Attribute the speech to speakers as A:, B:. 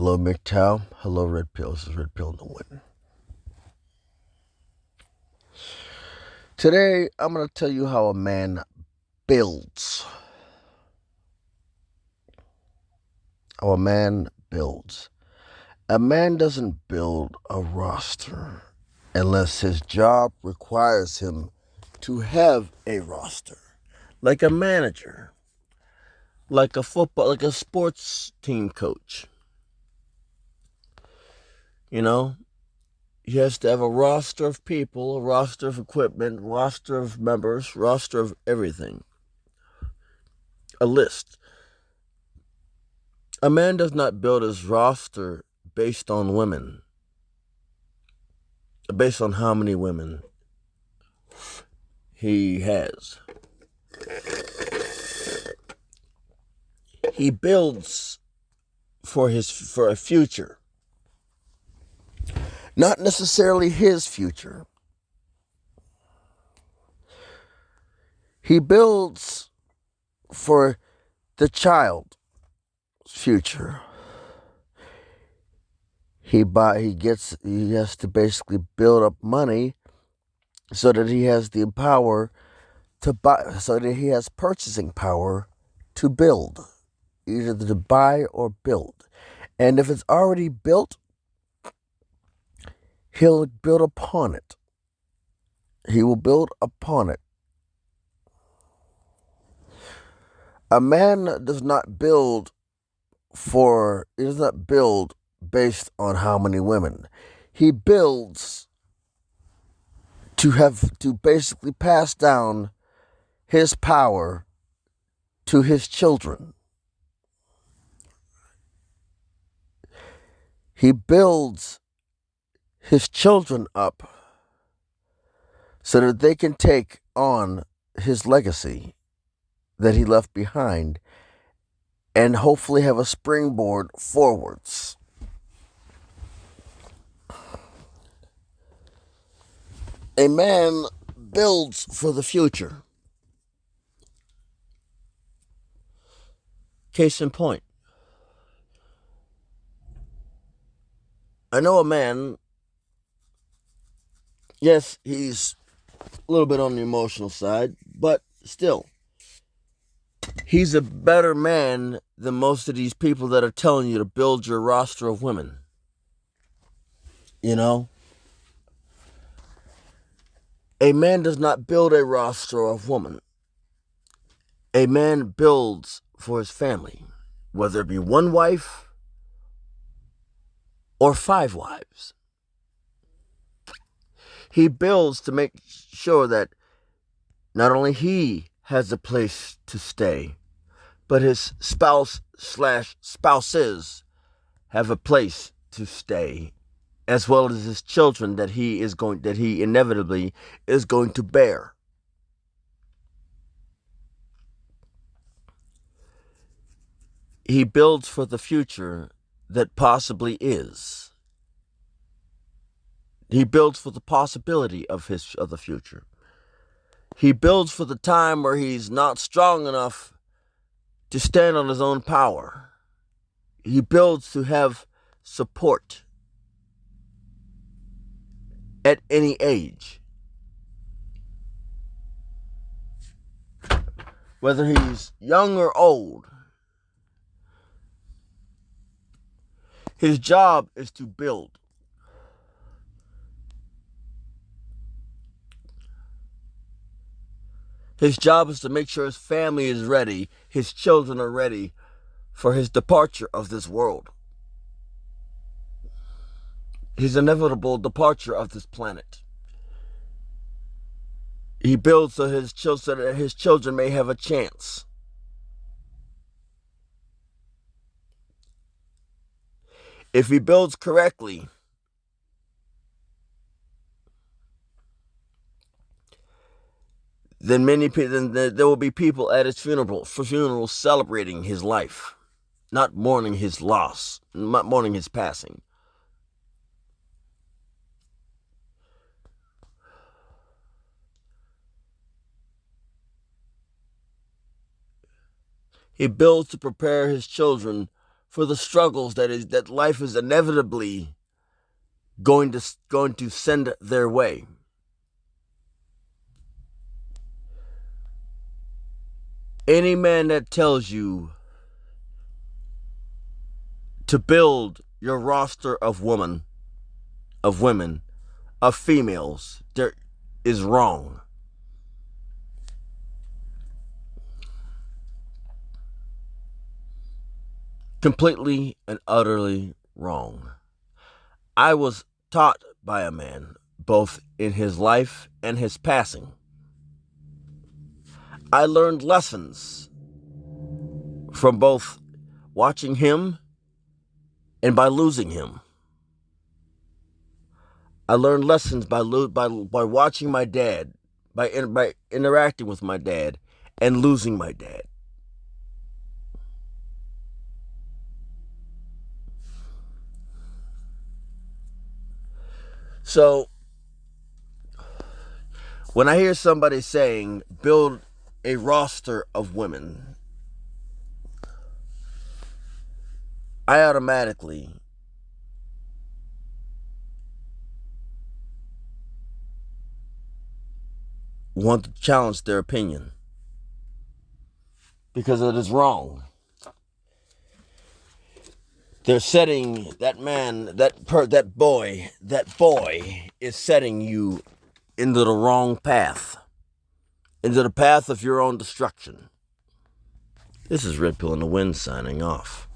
A: Hello, MGTOW. Hello, Red Pill. This is Red Pill in the Wind. Today, I'm going to tell you how a man builds. How a man builds. A man doesn't build a roster unless his job requires him to have a roster. Like a manager. Like a sports team coach. You know? He has to have a roster of people, a roster of equipment, roster of members, roster of everything. A list. A man does not build his roster based on women. Based on how many women he has. He builds for a future. Not necessarily his future. He builds for the child's future. He has to basically build up money so that he has the power to buy, so that he has purchasing power to build, either to buy or build. And if it's already built, he'll build upon it. He will build upon it. A man does not build based on how many women. He builds to basically pass down his power to his children. He builds his children up so that they can take on his legacy that he left behind and hopefully have a springboard forwards. A man builds for the future. Case in point. I know a man, yes, he's a little bit on the emotional side, but still, he's a better man than most of these people that are telling you to build your roster of women. You know? A man does not build a roster of women. A man builds for his family, whether it be one wife or 5 wives. He builds to make sure that not only he has a place to stay, but his spouses have a place to stay, as well as his children that he inevitably is going to bear. He builds for the future that possibly is. He builds for the possibility of the future. He builds for the time where he's not strong enough to stand on his own power. He builds to have support at any age. Whether he's young or old, his job is to build. His job is to make sure his family is ready, his children are ready for his departure of this world. His inevitable departure of this planet. He builds so that his children may have a chance. If he builds correctly, then there will be people at his funeral celebrating his life, not mourning his loss, not mourning his passing. He builds to prepare his children for the struggles that life is inevitably going to send their way. Any man that tells you to build your roster of women, of females, there is wrong. Completely and utterly wrong. I was taught by a man, both in his life and his passing. I learned lessons from both watching him and by losing him. I learned lessons by watching my dad, by interacting with my dad, and losing my dad. So, when I hear somebody saying, build a roster of women, I automatically want to challenge their opinion, because it is wrong. They're setting that man, that boy is setting you into the wrong path, into the path of your own destruction. This is Red Pill in the Wind signing off.